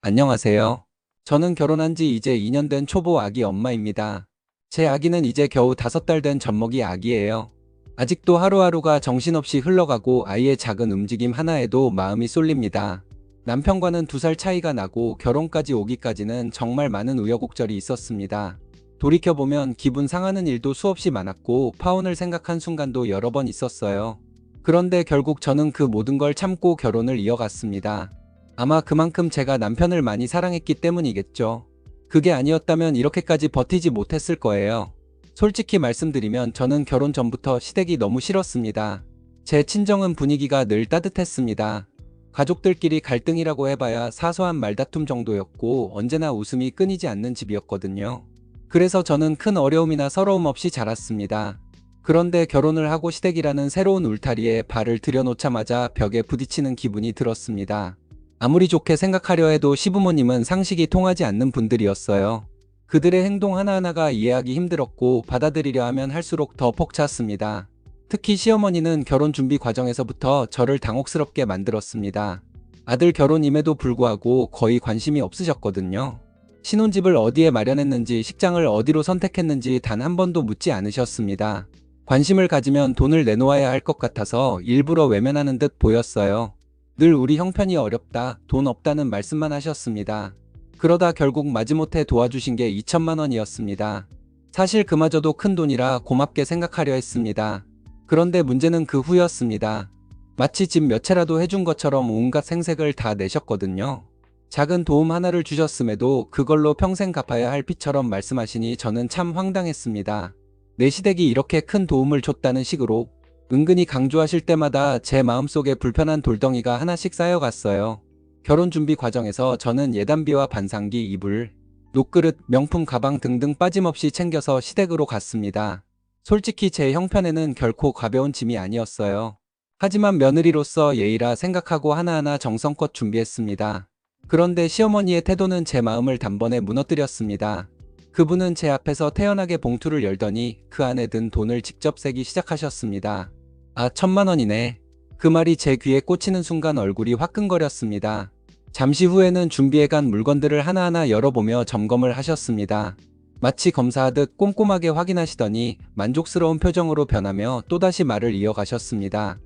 안녕하세요. 저는 결혼한 지 이제 2년 된 초보 아기 엄마입니다. 제 아기는 이제 겨우 5달 된 젖먹이 아기예요. 아직도 하루하루가 정신없이 흘러가고 아이의 작은 움직임 하나에도 마음이 쏠립니다. 남편과는 2살 차이가 나고 결혼까지 오기까지는 정말 많은 우여곡절이 있었습니다. 돌이켜보면 기분 상하는 일도 수없이 많았고 파혼을 생각한 순간도 여러 번 있었어요. 그런데 결국 저는 그 모든 걸 참고 결혼을 이어갔습니다. 아마 그만큼 제가 남편을 많이 사랑했기 때문이겠죠. 그게 아니었다면 이렇게까지 버티지 못했을 거예요. 솔직히 말씀드리면 저는 결혼 전부터 시댁이 너무 싫었습니다. 제 친정은 분위기가 늘 따뜻했습니다. 가족들끼리 갈등이라고 해봐야 사소한 말다툼 정도였고 언제나 웃음이 끊이지 않는 집이었거든요. 그래서 저는 큰 어려움이나 서러움 없이 자랐습니다. 그런데 결혼을 하고 시댁이라는 새로운 울타리에 발을 들여놓자마자 벽에 부딪히는 기분이 들었습니다. 아무리 좋게 생각하려 해도 시부모님은 상식이 통하지 않는 분들이었어요. 그들의 행동 하나하나가 이해하기 힘들었고 받아들이려 하면 할수록 더 벅찼습니다. 특히 시어머니는 결혼 준비 과정에서부터 저를 당혹스럽게 만들었습니다. 아들 결혼임에도 불구하고 거의 관심이 없으셨거든요. 신혼집을 어디에 마련했는지, 식장을 어디로 선택했는지 단 한 번도 묻지 않으셨습니다. 관심을 가지면 돈을 내놓아야 할 것 같아서 일부러 외면하는 듯 보였어요. 늘 우리 형편이 어렵다, 돈 없다는 말씀만 하셨습니다. 그러다 결국 마지못해 도와주신 게 2천만 원이었습니다. 사실 그마저도 큰 돈이라 고맙게 생각하려 했습니다. 그런데 문제는 그 후였습니다. 마치 집 몇 채라도 해준 것처럼 온갖 생색을 다 내셨거든요. 작은 도움 하나를 주셨음에도 그걸로 평생 갚아야 할 빚처럼 말씀하시니 저는 참 황당했습니다. 내 시댁이 이렇게 큰 도움을 줬다는 식으로 은근히 강조하실 때마다 제 마음속에 불편한 돌덩이가 하나씩 쌓여갔어요. 결혼 준비 과정에서 저는 예단비와 반상기, 이불, 녹그릇, 명품 가방 등등 빠짐없이 챙겨서 시댁으로 갔습니다. 솔직히 제 형편에는 결코 가벼운 짐이 아니었어요. 하지만 며느리로서 예의라 생각하고 하나하나 정성껏 준비했습니다. 그런데 시어머니의 태도는 제 마음을 단번에 무너뜨렸습니다. 그분은 제 앞에서 태연하게 봉투를 열더니 그 안에 든 돈을 직접 세기 시작하셨습니다. 아, 1,000만 원이네. 그 말이 제 귀에 꽂히는 순간 얼굴이 화끈거렸습니다. 잠시 후에는 준비해간 물건들을 하나하나 열어보며 점검을 하셨습니다. 마치 검사하듯 꼼꼼하게 확인하시더니 만족스러운 표정으로 변하며 또다시 말을 이어가셨습니다.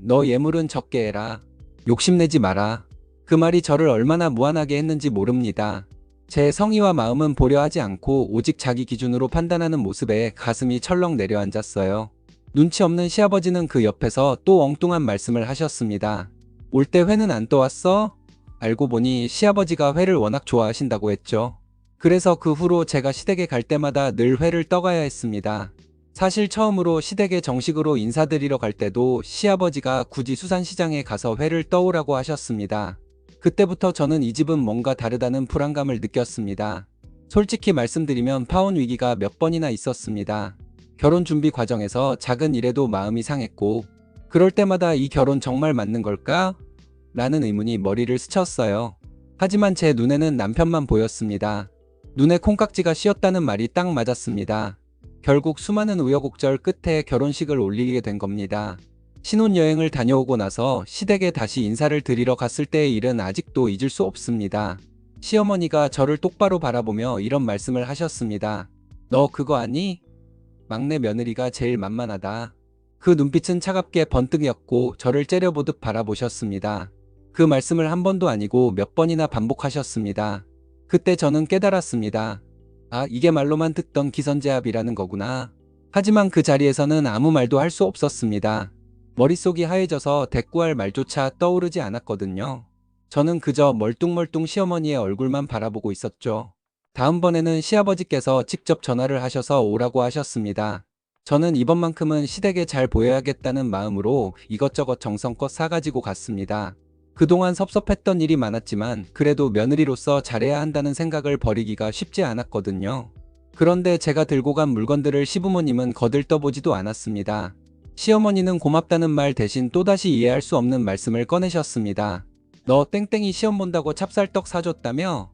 너 예물은 적게 해라. 욕심내지 마라. 그 말이 저를 얼마나 무안하게 했는지 모릅니다. 제 성의와 마음은 보려 하지 않고 오직 자기 기준으로 판단하는 모습에 가슴이 철렁 내려앉았어요. 눈치 없는 시아버지는 그 옆에서 또 엉뚱한 말씀을 하셨습니다. 올 때 회는 안 떠왔어? 알고 보니 시아버지가 회를 워낙 좋아하신다고 했죠. 그래서 그 후로 제가 시댁에 갈 때마다 늘 회를 떠가야 했습니다. 사실 처음으로 시댁에 정식으로 인사드리러 갈 때도 시아버지가 굳이 수산시장에 가서 회를 떠오라고 하셨습니다. 그때부터 저는 이 집은 뭔가 다르다는 불안감을 느꼈습니다. 솔직히 말씀드리면 파혼 위기가 몇 번이나 있었습니다. 결혼 준비 과정에서 작은 일에도 마음이 상했고, 그럴 때마다 이 결혼 정말 맞는 걸까? 라는 의문이 머리를 스쳤어요. 하지만 제 눈에는 남편만 보였습니다. 눈에 콩깍지가 씌었다는 말이 딱 맞았습니다. 결국 수많은 우여곡절 끝에 결혼식을 올리게 된 겁니다. 신혼여행을 다녀오고 나서 시댁에 다시 인사를 드리러 갔을 때의 일은 아직도 잊을 수 없습니다. 시어머니가 저를 똑바로 바라보며 이런 말씀을 하셨습니다. 너 그거 아니? 막내 며느리가 제일 만만하다. 그 눈빛은 차갑게 번뜩였고 저를 째려보듯 바라보셨습니다. 그 말씀을 한 번도 아니고 몇 번이나 반복하셨습니다. 그때 저는 깨달았습니다. 아, 이게 말로만 듣던 기선제압이라는 거구나. 하지만 그 자리에서는 아무 말도 할 수 없었습니다. 머릿속이 하얘져서 대꾸할 말조차 떠오르지 않았거든요. 저는 그저 멀뚱멀뚱 시어머니의 얼굴만 바라보고 있었죠. 다음번에는 시아버지께서 직접 전화를 하셔서 오라고 하셨습니다. 저는 이번만큼은 시댁에 잘 보여야겠다는 마음으로 이것저것 정성껏 사가지고 갔습니다. 그동안 섭섭했던 일이 많았지만 그래도 며느리로서 잘해야 한다는 생각을 버리기가 쉽지 않았거든요. 그런데 제가 들고 간 물건들을 시부모님은 거들떠보지도 않았습니다. 시어머니는 고맙다는 말 대신 또다시 이해할 수 없는 말씀을 꺼내셨습니다. 너 땡땡이 시험 본다고 찹쌀떡 사줬다며?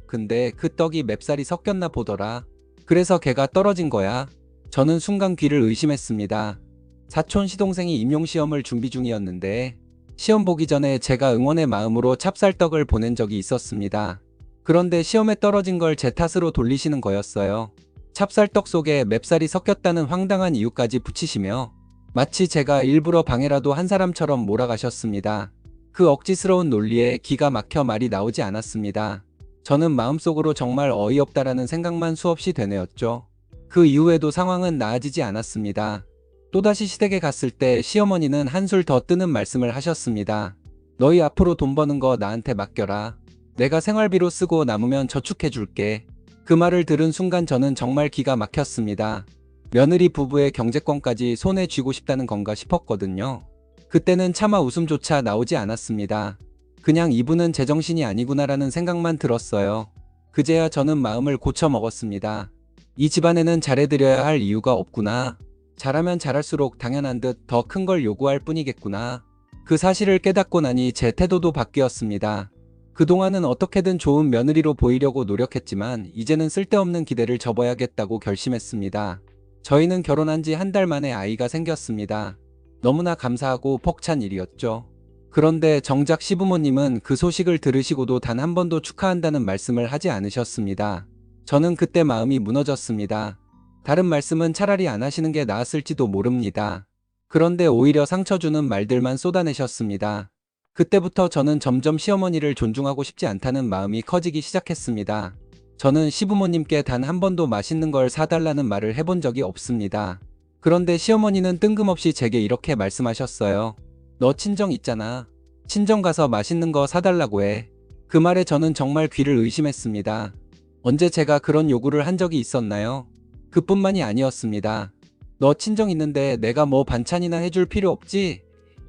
근데 그 떡이 맵쌀이 섞였나 보더라. 그래서 걔가 떨어진 거야. 저는 순간 귀를 의심했습니다. 사촌 시동생이 임용시험을 준비 중이었는데 시험 보기 전에 제가 응원의 마음으로 찹쌀떡을 보낸 적이 있었습니다. 그런데 시험에 떨어진 걸 제 탓으로 돌리시는 거였어요. 찹쌀떡 속에 맵쌀이 섞였다는 황당한 이유까지 붙이시며 마치 제가 일부러 방해라도 한 사람처럼 몰아가셨습니다. 그 억지스러운 논리에 기가 막혀 말이 나오지 않았습니다. 저는 마음속으로 정말 어이없다라는 생각만 수없이 되뇌었죠. 그 이후에도 상황은 나아지지 않았습니다. 또다시 시댁에 갔을 때 시어머니는 한술 더 뜨는 말씀을 하셨습니다. 너희 앞으로 돈 버는 거 나한테 맡겨라. 내가 생활비로 쓰고 남으면 저축해 줄게. 그 말을 들은 순간 저는 정말 기가 막혔습니다. 며느리 부부의 경제권까지 손에 쥐고 싶다는 건가 싶었거든요. 그때는 차마 웃음조차 나오지 않았습니다. 그냥 이분은 제정신이 아니구나라는 생각만 들었어요. 그제야 저는 마음을 고쳐 먹었습니다. 이 집안에는 잘해드려야 할 이유가 없구나. 잘하면 잘할수록 당연한 듯 더 큰 걸 요구할 뿐이겠구나. 그 사실을 깨닫고 나니 제 태도도 바뀌었습니다. 그동안은 어떻게든 좋은 며느리로 보이려고 노력했지만 이제는 쓸데없는 기대를 접어야겠다고 결심했습니다. 저희는 결혼한 지 한 달 만에 아이가 생겼습니다. 너무나 감사하고 벅찬 일이었죠. 그런데 정작 시부모님은 그 소식을 들으시고도 단 한 번도 축하한다는 말씀을 하지 않으셨습니다. 저는 그때 마음이 무너졌습니다. 다른 말씀은 차라리 안 하시는 게 나았을지도 모릅니다. 그런데 오히려 상처 주는 말들만 쏟아내셨습니다. 그때부터 저는 점점 시어머니를 존중하고 싶지 않다는 마음이 커지기 시작했습니다. 저는 시부모님께 단 한 번도 맛있는 걸 사달라는 말을 해본 적이 없습니다. 그런데 시어머니는 뜬금없이 제게 이렇게 말씀하셨어요. 너 친정 있잖아. 친정 가서 맛있는 거 사달라고 해. 그 말에 저는 정말 귀를 의심했습니다. 언제 제가 그런 요구를 한 적이 있었나요? 그뿐만이 아니었습니다. 너 친정 있는데 내가 뭐 반찬이나 해줄 필요 없지?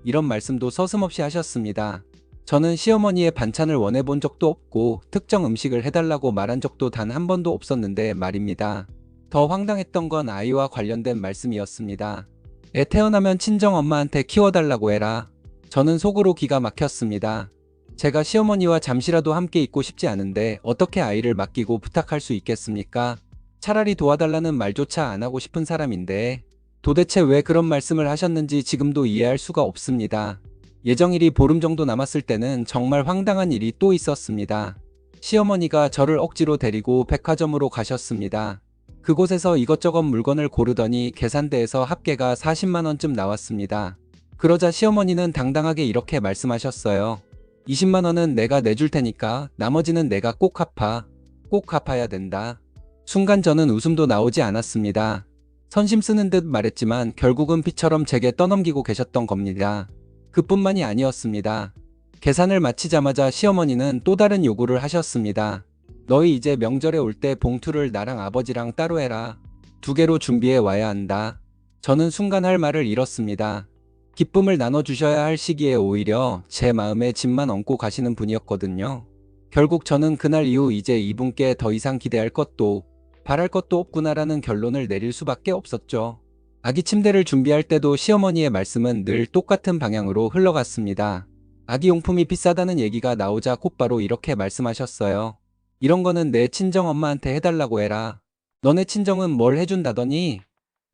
이런 말씀도 서슴없이 하셨습니다. 저는 시어머니의 반찬을 원해본 적도 없고 특정 음식을 해달라고 말한 적도 단 한 번도 없었는데 말입니다. 더 황당했던 건 아이와 관련된 말씀이었습니다. 애 태어나면 친정 엄마한테 키워달라고 해라. 저는 속으로 기가 막혔습니다. 제가 시어머니와 잠시라도 함께 있고 싶지 않은데 어떻게 아이를 맡기고 부탁할 수 있겠습니까? 차라리 도와달라는 말조차 안 하고 싶은 사람인데 도대체 왜 그런 말씀을 하셨는지 지금도 이해할 수가 없습니다. 예정일이 보름 정도 남았을 때는 정말 황당한 일이 또 있었습니다. 시어머니가 저를 억지로 데리고 백화점으로 가셨습니다. 그곳에서 이것저것 물건을 고르더니 계산대에서 합계가 40만 원쯤 나왔습니다. 그러자 시어머니는 당당하게 이렇게 말씀하셨어요. 20만 원은 내가 내줄 테니까 나머지는 내가 꼭 갚아. 꼭 갚아야 된다. 순간 저는 웃음도 나오지 않았습니다. 선심 쓰는 듯 말했지만 결국은 피처럼 제게 떠넘기고 계셨던 겁니다. 그뿐만이 아니었습니다. 계산을 마치자마자 시어머니는 또 다른 요구를 하셨습니다. 너희 이제 명절에 올 때 봉투를 나랑 아버지랑 따로 해라. 2개로 준비해 와야 한다. 저는 순간 할 말을 잃었습니다. 기쁨을 나눠주셔야 할 시기에 오히려 제 마음에 짐만 얹고 가시는 분이었거든요. 결국 저는 그날 이후 이제 이분께 더 이상 기대할 것도 바랄 것도 없구나라는 결론을 내릴 수밖에 없었죠. 아기 침대를 준비할 때도 시어머니의 말씀은 늘 똑같은 방향으로 흘러갔습니다. 아기 용품이 비싸다는 얘기가 나오자 곧바로 이렇게 말씀하셨어요. 이런 거는 내 친정 엄마한테 해달라고 해라. 너네 친정은 뭘 해준다더니?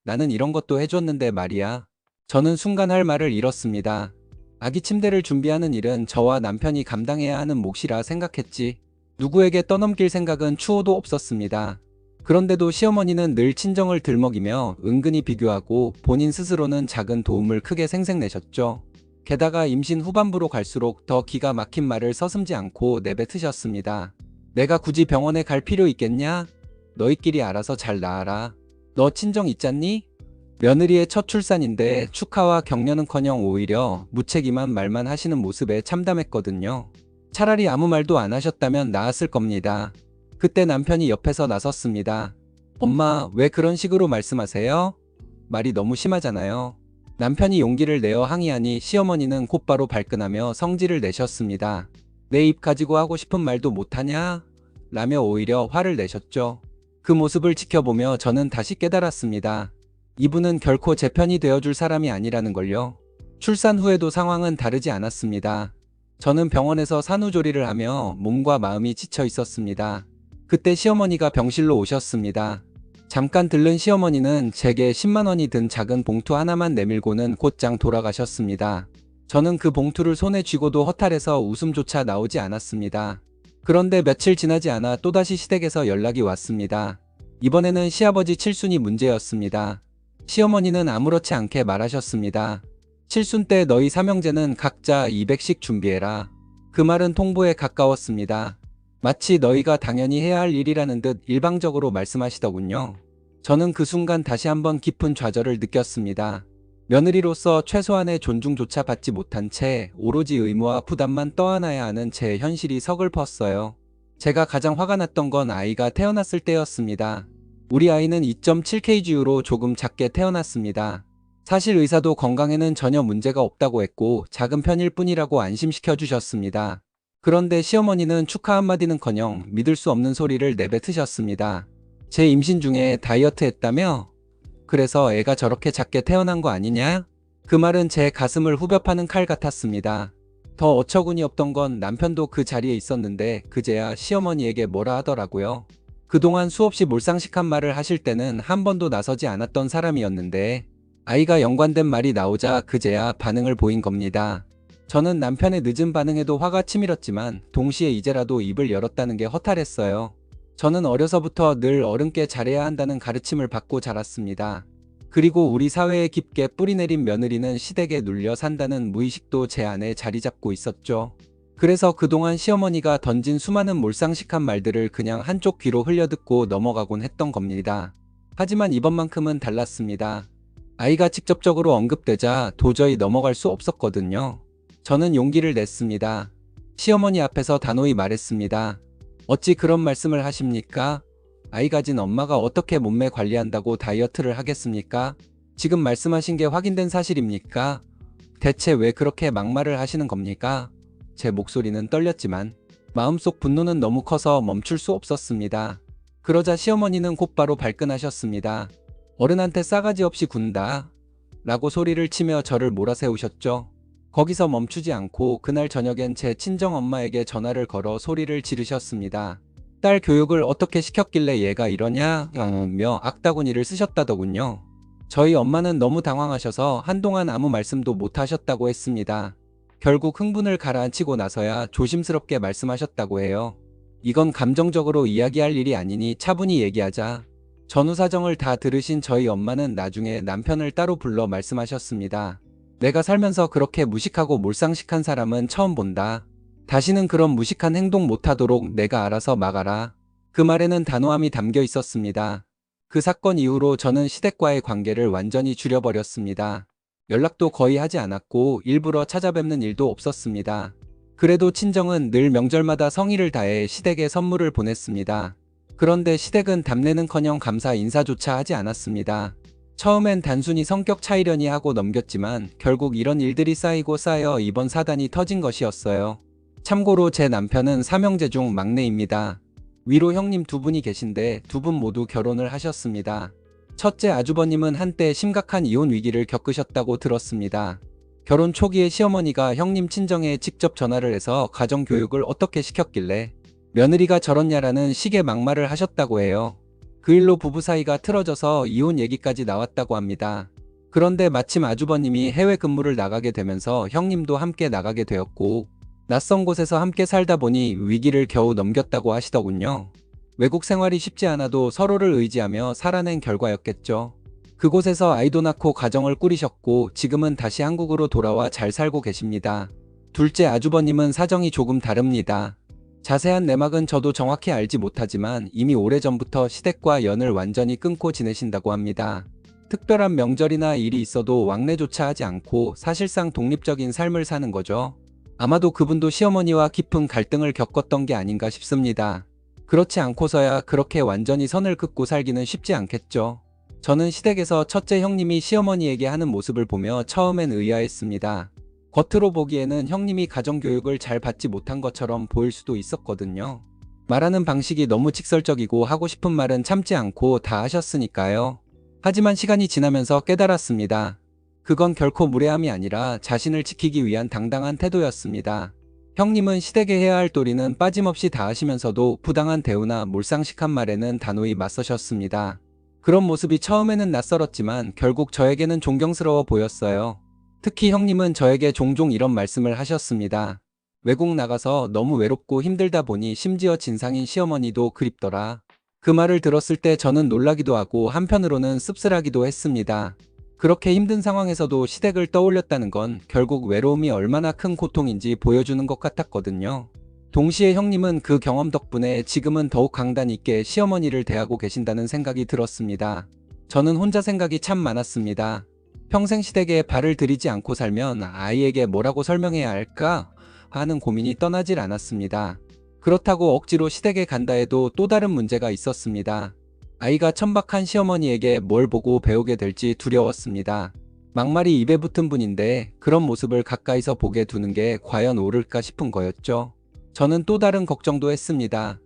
나는 이런 것도 해줬는데 말이야. 저는 순간 할 말을 잃었습니다. 아기 침대를 준비하는 일은 저와 남편이 감당해야 하는 몫이라 생각했지. 누구에게 떠넘길 생각은 추호도 없었습니다. 그런데도 시어머니는 늘 친정을 들먹이며 은근히 비교하고 본인 스스로는 작은 도움을 크게 생색내셨죠. 게다가 임신 후반부로 갈수록 더 기가 막힌 말을 서슴지 않고 내뱉으셨습니다. 내가 굳이 병원에 갈 필요 있겠냐? 너희끼리 알아서 잘 나아라. 너 친정 있잖니? 며느리의 첫 출산인데 축하와 격려는커녕 오히려 무책임한 말만 하시는 모습에 참담했거든요. 차라리 아무 말도 안 하셨다면 나았을 겁니다. 그때 남편이 옆에서 나섰습니다. 엄마, 왜 그런 식으로 말씀하세요? 말이 너무 심하잖아요. 남편이 용기를 내어 항의하니 시어머니는 곧바로 발끈하며 성질을 내셨습니다. 내 입 가지고 하고 싶은 말도 못하냐? 라며 오히려 화를 내셨죠. 그 모습을 지켜보며 저는 다시 깨달았습니다. 이분은 결코 제 편이 되어줄 사람이 아니라는 걸요. 출산 후에도 상황은 다르지 않았습니다. 저는 병원에서 산후조리를 하며 몸과 마음이 지쳐 있었습니다. 그때 시어머니가 병실로 오셨습니다. 잠깐 들른 시어머니는 제게 10만 원이 든 작은 봉투 하나만 내밀고는 곧장 돌아가셨습니다. 저는 그 봉투를 손에 쥐고도 허탈해서 웃음조차 나오지 않았습니다. 그런데 며칠 지나지 않아 또다시 시댁에서 연락이 왔습니다. 이번에는 시아버지 칠순이 문제였습니다. 시어머니는 아무렇지 않게 말하셨습니다. 칠순 때 너희 삼형제는 각자 200씩 준비해라. 그 말은 통보에 가까웠습니다. 마치 너희가 당연히 해야 할 일이라는 듯 일방적으로 말씀하시더군요. 저는 그 순간 다시 한번 깊은 좌절을 느꼈습니다. 며느리로서 최소한의 존중조차 받지 못한 채 오로지 의무와 부담만 떠안아야 하는 제 현실이 서글펐어요. 제가 가장 화가 났던 건 아이가 태어났을 때였습니다. 우리 아이는 2.7kg로 조금 작게 태어났습니다. 사실 의사도 건강에는 전혀 문제가 없다고 했고 작은 편일 뿐이라고 안심시켜 주셨습니다. 그런데 시어머니는 축하 한마디는커녕 믿을 수 없는 소리를 내뱉으셨습니다. 제 임신 중에 다이어트 했다며? 그래서 애가 저렇게 작게 태어난 거 아니냐? 그 말은 제 가슴을 후벼 파는 칼 같았습니다. 더 어처구니 없던 건 남편도 그 자리에 있었는데 그제야 시어머니에게 뭐라 하더라고요. 그동안 수없이 몰상식한 말을 하실 때는 한 번도 나서지 않았던 사람이었는데 아이가 연관된 말이 나오자 그제야 반응을 보인 겁니다. 저는 남편의 늦은 반응에도 화가 치밀었지만 동시에 이제라도 입을 열었다는 게 허탈했어요. 저는 어려서부터 늘 어른께 잘해야 한다는 가르침을 받고 자랐습니다. 그리고 우리 사회에 깊게 뿌리내린 며느리는 시댁에 눌려 산다는 무의식도 제 안에 자리 잡고 있었죠. 그래서 그동안 시어머니가 던진 수많은 몰상식한 말들을 그냥 한쪽 귀로 흘려듣고 넘어가곤 했던 겁니다. 하지만 이번만큼은 달랐습니다. 아이가 직접적으로 언급되자 도저히 넘어갈 수 없었거든요. 저는 용기를 냈습니다. 시어머니 앞에서 단호히 말했습니다. 어찌 그런 말씀을 하십니까? 아이 가진 엄마가 어떻게 몸매 관리한다고 다이어트를 하겠습니까? 지금 말씀하신 게 확인된 사실입니까? 대체 왜 그렇게 막말을 하시는 겁니까? 제 목소리는 떨렸지만 마음속 분노는 너무 커서 멈출 수 없었습니다. 그러자 시어머니는 곧바로 발끈하셨습니다. 어른한테 싸가지 없이 군다 라고 소리를 치며 저를 몰아세우셨죠. 거기서 멈추지 않고 그날 저녁엔 제 친정엄마에게 전화를 걸어 소리를 지르셨습니다. 딸 교육을 어떻게 시켰길래 얘가 이러냐 며 악다구니를 쓰셨다더군요. 저희 엄마는 너무 당황하셔서 한동안 아무 말씀도 못 하셨다고 했습니다. 결국 흥분을 가라앉히고 나서야 조심스럽게 말씀하셨다고 해요. 이건 감정적으로 이야기할 일이 아니니 차분히 얘기하자. 전후 사정을 다 들으신 저희 엄마는 나중에 남편을 따로 불러 말씀하셨습니다. 내가 살면서 그렇게 무식하고 몰상식한 사람은 처음 본다. 다시는 그런 무식한 행동 못하도록 내가 알아서 막아라. 그 말에는 단호함이 담겨 있었습니다. 그 사건 이후로 저는 시댁과의 관계를 완전히 줄여버렸습니다. 연락도 거의 하지 않았고 일부러 찾아뵙는 일도 없었습니다. 그래도 친정은 늘 명절마다 성의를 다해 시댁에 선물을 보냈습니다. 그런데 시댁은 답례는커녕 감사 인사조차 하지 않았습니다. 처음엔 단순히 성격 차이려니 하고 넘겼지만 결국 이런 일들이 쌓이고 쌓여 이번 사단이 터진 것이었어요. 참고로 제 남편은 삼형제 중 막내입니다. 위로 형님 두 분이 계신데 두 분 모두 결혼을 하셨습니다. 첫째 아주버님은 한때 심각한 이혼 위기를 겪으셨다고 들었습니다. 결혼 초기에 시어머니가 형님 친정에 직접 전화를 해서 가정교육을 어떻게 시켰길래 며느리가 저렇냐라는 식의 막말을 하셨다고 해요. 그 일로 부부 사이가 틀어져서 이혼 얘기까지 나왔다고 합니다. 그런데 마침 아주버님이 해외 근무를 나가게 되면서 형님도 함께 나가게 되었고 낯선 곳에서 함께 살다 보니 위기를 겨우 넘겼다고 하시더군요. 외국 생활이 쉽지 않아도 서로를 의지하며 살아낸 결과였겠죠. 그곳에서 아이도 낳고 가정을 꾸리셨고 지금은 다시 한국으로 돌아와 잘 살고 계십니다. 둘째 아주버님은 사정이 조금 다릅니다. 자세한 내막은 저도 정확히 알지 못하지만 이미 오래전부터 시댁과 연을 완전히 끊고 지내신다고 합니다. 특별한 명절이나 일이 있어도 왕래조차 하지 않고 사실상 독립적인 삶을 사는 거죠. 아마도 그분도 시어머니와 깊은 갈등을 겪었던 게 아닌가 싶습니다. 그렇지 않고서야 그렇게 완전히 선을 긋고 살기는 쉽지 않겠죠. 저는 시댁에서 첫째 형님이 시어머니에게 하는 모습을 보며 처음엔 의아했습니다. 겉으로 보기에는 형님이 가정교육을 잘 받지 못한 것처럼 보일 수도 있었거든요. 말하는 방식이 너무 직설적이고 하고 싶은 말은 참지 않고 다 하셨으니까요. 하지만 시간이 지나면서 깨달았습니다. 그건 결코 무례함이 아니라 자신을 지키기 위한 당당한 태도였습니다. 형님은 시댁에 해야 할 도리는 빠짐없이 다 하시면서도 부당한 대우나 몰상식한 말에는 단호히 맞서셨습니다. 그런 모습이 처음에는 낯설었지만 결국 저에게는 존경스러워 보였어요. 특히 형님은 저에게 종종 이런 말씀을 하셨습니다. 외국 나가서 너무 외롭고 힘들다 보니 심지어 진상인 시어머니도 그립더라. 그 말을 들었을 때 저는 놀라기도 하고 한편으로는 씁쓸하기도 했습니다. 그렇게 힘든 상황에서도 시댁을 떠올렸다는 건 결국 외로움이 얼마나 큰 고통인지 보여주는 것 같았거든요. 동시에 형님은 그 경험 덕분에 지금은 더욱 강단 있게 시어머니를 대하고 계신다는 생각이 들었습니다. 저는 혼자 생각이 참 많았습니다. 평생 시댁에 발을 들이지 않고 살면 아이에게 뭐라고 설명해야 할까 하는 고민이 떠나질 않았습니다. 그렇다고 억지로 시댁에 간다 해도 또 다른 문제가 있었습니다. 아이가 천박한 시어머니에게 뭘 보고 배우게 될지 두려웠습니다. 막말이 입에 붙은 분인데 그런 모습을 가까이서 보게 두는 게 과연 옳을까 싶은 거였죠. 저는 또 다른 걱정도 했습니다.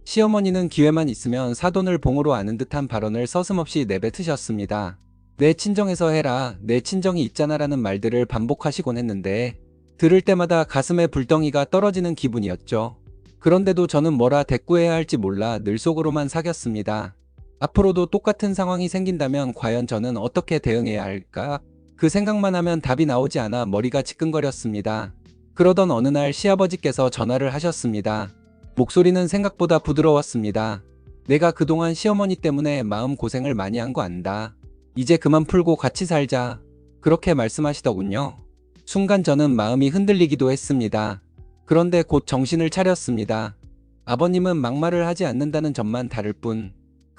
시어머니는 기회만 있으면 사돈을 봉으로 아는 듯한 발언을 서슴없이 내뱉으셨습니다. 내 친정에서 해라, 내 친정이 있잖아 라는 말들을 반복하시곤 했는데 들을 때마다 가슴에 불덩이가 떨어지는 기분이었죠. 그런데도 저는 뭐라 대꾸해야 할지 몰라 늘 속으로만 사겼습니다. 앞으로도 똑같은 상황이 생긴다면 과연 저는 어떻게 대응해야 할까? 그 생각만 하면 답이 나오지 않아 머리가 지끈거렸습니다. 그러던 어느 날 시아버지께서 전화를 하셨습니다. 목소리는 생각보다 부드러웠습니다. 내가 그동안 시어머니 때문에 마음고생을 많이 한 거 안다. 이제 그만 풀고 같이 살자. 그렇게 말씀하시더군요. 순간 저는 마음이 흔들리기도 했습니다. 그런데 곧 정신을 차렸습니다. 아버님은 막말을 하지 않는다는 점만 다를 뿐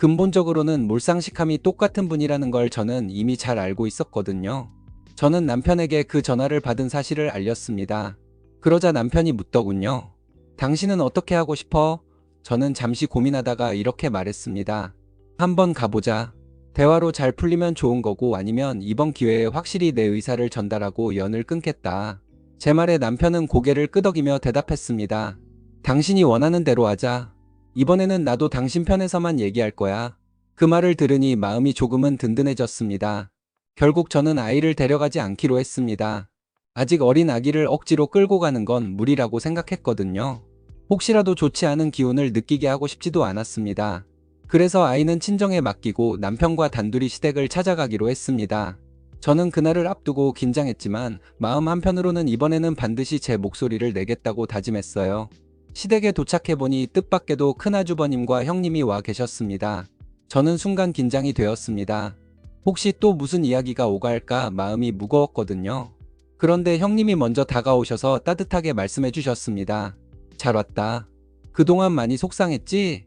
근본적으로는 몰상식함이 똑같은 분이라는 걸 저는 이미 잘 알고 있었거든요. 저는 남편에게 그 전화를 받은 사실을 알렸습니다. 그러자 남편이 묻더군요. 당신은 어떻게 하고 싶어? 저는 잠시 고민하다가 이렇게 말했습니다. 한번 가보자. 대화로 잘 풀리면 좋은 거고 아니면 이번 기회에 확실히 내 의사를 전달하고 연을 끊겠다. 제 말에 남편은 고개를 끄덕이며 대답했습니다. 당신이 원하는 대로 하자. 이번에는 나도 당신 편에서만 얘기할 거야. 그 말을 들으니 마음이 조금은 든든해졌습니다. 결국 저는 아이를 데려가지 않기로 했습니다. 아직 어린 아기를 억지로 끌고 가는 건 무리라고 생각했거든요. 혹시라도 좋지 않은 기운을 느끼게 하고 싶지도 않았습니다. 그래서 아이는 친정에 맡기고 남편과 단둘이 시댁을 찾아가기로 했습니다. 저는 그날을 앞두고 긴장했지만 마음 한편으로는 이번에는 반드시 제 목소리를 내겠다고 다짐했어요. 시댁에 도착해보니 뜻밖에도 큰아주버님과 형님이 와 계셨습니다. 저는 순간 긴장이 되었습니다. 혹시 또 무슨 이야기가 오갈까 마음이 무거웠거든요. 그런데 형님이 먼저 다가오셔서 따뜻하게 말씀해 주셨습니다. 잘 왔다. 그동안 많이 속상했지?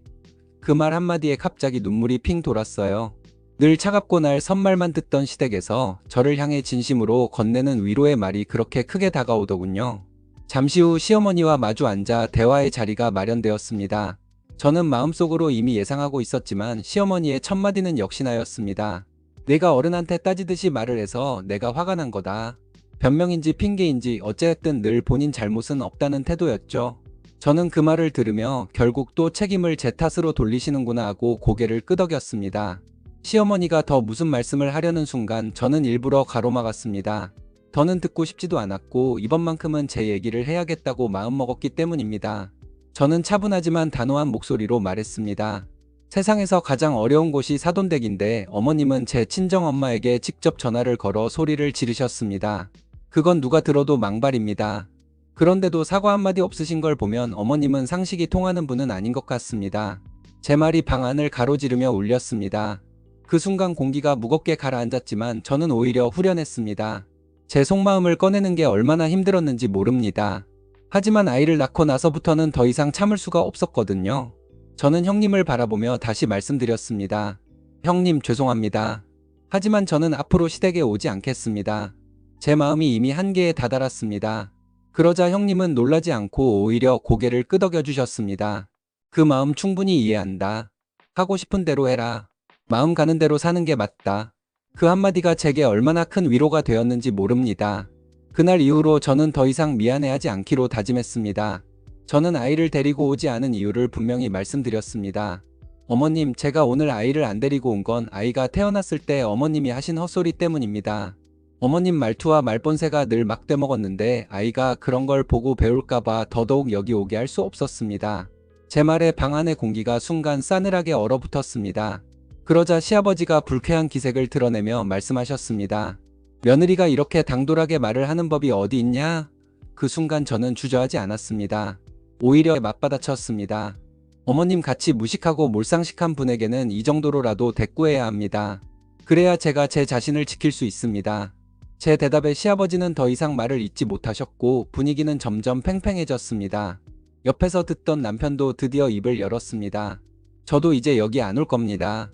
그 말 한마디에 갑자기 눈물이 핑 돌았어요. 늘 차갑고 날 선말만 듣던 시댁에서 저를 향해 진심으로 건네는 위로의 말이 그렇게 크게 다가오더군요. 잠시 후 시어머니와 마주 앉아 대화의 자리가 마련되었습니다. 저는 마음속으로 이미 예상하고 있었지만 시어머니의 첫마디는 역시나였습니다. 내가 어른한테 따지듯이 말을 해서 내가 화가 난 거다. 변명인지 핑계인지 어쨌든 늘 본인 잘못은 없다는 태도였죠. 저는 그 말을 들으며 결국 또 책임을 제 탓으로 돌리시는구나 하고 고개를 끄덕였습니다. 시어머니가 더 무슨 말씀을 하려는 순간 저는 일부러 가로막았습니다. 더는 듣고 싶지도 않았고 이번만큼은 제 얘기를 해야겠다고 마음먹었기 때문입니다. 저는 차분하지만 단호한 목소리로 말했습니다. 세상에서 가장 어려운 곳이 사돈댁인데 어머님은 제 친정엄마에게 직접 전화를 걸어 소리를 지르셨습니다. 그건 누가 들어도 망발입니다. 그런데도 사과 한마디 없으신 걸 보면 어머님은 상식이 통하는 분은 아닌 것 같습니다. 제 말이 방 안을 가로지르며 울렸습니다. 그 순간 공기가 무겁게 가라앉았지만 저는 오히려 후련했습니다. 제 속마음을 꺼내는 게 얼마나 힘들었는지 모릅니다. 하지만 아이를 낳고 나서부터는 더 이상 참을 수가 없었거든요. 저는 형님을 바라보며 다시 말씀드렸습니다. 형님 죄송합니다. 하지만 저는 앞으로 시댁에 오지 않겠습니다. 제 마음이 이미 한계에 다다랐습니다. 그러자 형님은 놀라지 않고 오히려 고개를 끄덕여 주셨습니다. 그 마음 충분히 이해한다. 하고 싶은 대로 해라. 마음 가는 대로 사는 게 맞다. 그 한마디가 제게 얼마나 큰 위로가 되었는지 모릅니다. 그날 이후로 저는 더 이상 미안해하지 않기로 다짐했습니다. 저는 아이를 데리고 오지 않은 이유를 분명히 말씀드렸습니다. 어머님, 제가 오늘 아이를 안 데리고 온 건 아이가 태어났을 때 어머님이 하신 헛소리 때문입니다. 어머님 말투와 말본새가 늘 막대먹었는데 아이가 그런 걸 보고 배울까봐 더더욱 여기 오게 할 수 없었습니다. 제 말에 방 안의 공기가 순간 싸늘하게 얼어붙었습니다. 그러자 시아버지가 불쾌한 기색을 드러내며 말씀하셨습니다. 며느리가 이렇게 당돌하게 말을 하는 법이 어디 있냐? 그 순간 저는 주저하지 않았습니다. 오히려 맞받아쳤습니다. 어머님 같이 무식하고 몰상식한 분에게는 이 정도로라도 대꾸해야 합니다. 그래야 제가 제 자신을 지킬 수 있습니다. 제 대답에 시아버지는 더 이상 말을 잇지 못하셨고 분위기는 점점 팽팽해졌습니다. 옆에서 듣던 남편도 드디어 입을 열었습니다. 저도 이제 여기 안 올 겁니다.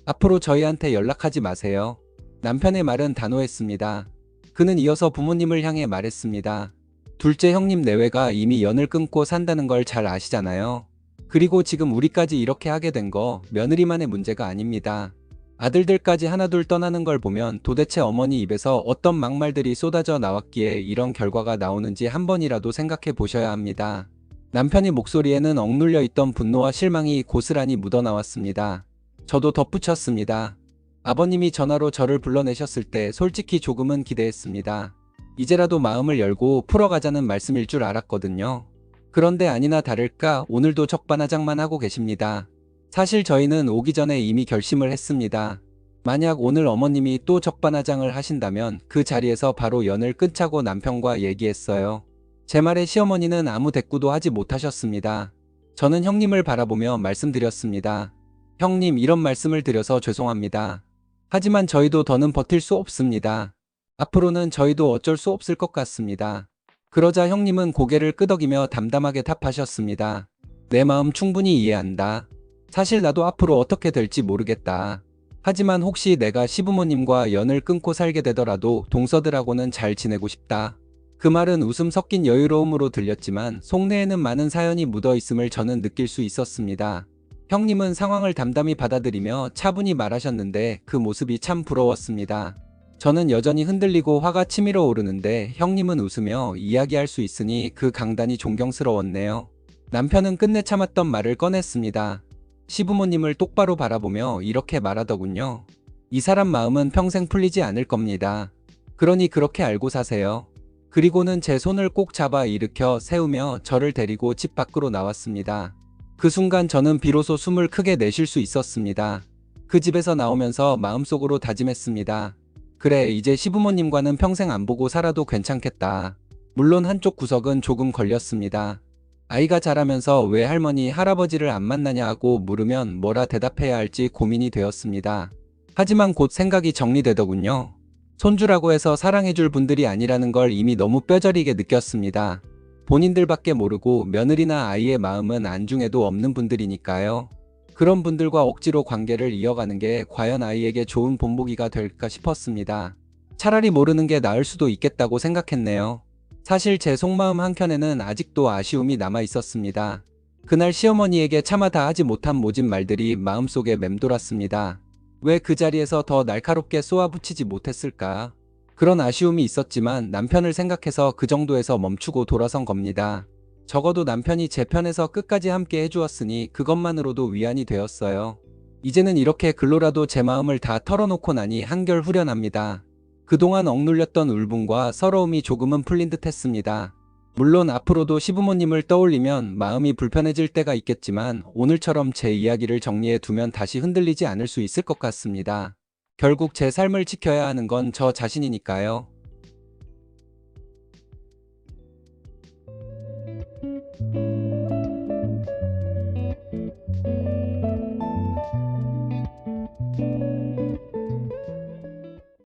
앞으로 저희한테 연락하지 마세요. 남편의 말은 단호했습니다. 그는 이어서 부모님을 향해 말했습니다. 둘째 형님 내외가 이미 연을 끊고 산다는 걸 잘 아시잖아요. 그리고 지금 우리까지 이렇게 하게 된 거 며느리만의 문제가 아닙니다. 아들들까지 하나둘 떠나는 걸 보면 도대체 어머니 입에서 어떤 막말들이 쏟아져 나왔기에 이런 결과가 나오는지 한 번이라도 생각해 보셔야 합니다. 남편의 목소리에는 억눌려 있던 분노와 실망이 고스란히 묻어나왔습니다. 저도 덧붙였습니다. 아버님이 전화로 저를 불러내셨을 때 솔직히 조금은 기대했습니다. 이제라도 마음을 열고 풀어가자는 말씀일 줄 알았거든요. 그런데 아니나 다를까 오늘도 적반하장만 하고 계십니다. 사실 저희는 오기 전에 이미 결심을 했습니다. 만약 오늘 어머님이 또 적반하장을 하신다면 그 자리에서 바로 연을 끊자고 남편과 얘기했어요. 제 말에 시어머니는 아무 대꾸도 하지 못하셨습니다. 저는 형님을 바라보며 말씀드렸습니다. 형님, 이런 말씀을 드려서 죄송합니다. 하지만 저희도 더는 버틸 수 없습니다. 앞으로는 저희도 어쩔 수 없을 것 같습니다. 그러자 형님은 고개를 끄덕이며 담담하게 답하셨습니다. 내 마음 충분히 이해한다. 사실 나도 앞으로 어떻게 될지 모르겠다. 하지만 혹시 내가 시부모님과 연을 끊고 살게 되더라도 동서들하고는 잘 지내고 싶다. 그 말은 웃음 섞인 여유로움으로 들렸지만 속내에는 많은 사연이 묻어 있음을 저는 느낄 수 있었습니다. 형님은 상황을 담담히 받아들이며 차분히 말하셨는데 그 모습이 참 부러웠습니다. 저는 여전히 흔들리고 화가 치밀어 오르는데 형님은 웃으며 이야기할 수 있으니 그 강단이 존경스러웠네요. 남편은 끝내 참았던 말을 꺼냈습니다. 시부모님을 똑바로 바라보며 이렇게 말하더군요. 이 사람 마음은 평생 풀리지 않을 겁니다. 그러니 그렇게 알고 사세요. 그리고는 제 손을 꼭 잡아 일으켜 세우며 저를 데리고 집 밖으로 나왔습니다. 그 순간 저는 비로소 숨을 크게 내쉴 수 있었습니다. 그 집에서 나오면서 마음속으로 다짐했습니다. 그래, 이제 시부모님과는 평생 안 보고 살아도 괜찮겠다. 물론 한쪽 구석은 조금 걸렸습니다. 아이가 자라면서 왜 할머니, 할아버지를 안 만나냐 하고 물으면 뭐라 대답해야 할지 고민이 되었습니다. 하지만 곧 생각이 정리되더군요. 손주라고 해서 사랑해줄 분들이 아니라는 걸 이미 너무 뼈저리게 느꼈습니다. 본인들밖에 모르고 며느리나 아이의 마음은 안중에도 없는 분들이니까요. 그런 분들과 억지로 관계를 이어가는 게 과연 아이에게 좋은 본보기가 될까 싶었습니다. 차라리 모르는 게 나을 수도 있겠다고 생각했네요. 사실 제 속마음 한켠에는 아직도 아쉬움이 남아 있었습니다. 그날 시어머니에게 차마 다 하지 못한 모진 말들이 마음속에 맴돌았습니다. 왜 그 자리에서 더 날카롭게 쏘아붙이지 못했을까? 그런 아쉬움이 있었지만 남편을 생각해서 그 정도에서 멈추고 돌아선 겁니다. 적어도 남편이 제 편에서 끝까지 함께 해주었으니 그것만으로도 위안이 되었어요. 이제는 이렇게 글로라도 제 마음을 다 털어놓고 나니 한결 후련합니다. 그동안 억눌렸던 울분과 서러움이 조금은 풀린 듯 했습니다. 물론 앞으로도 시부모님을 떠올리면 마음이 불편해질 때가 있겠지만 오늘처럼 제 이야기를 정리해 두면 다시 흔들리지 않을 수 있을 것 같습니다. 결국 제 삶을 지켜야 하는 건 저 자신이니까요.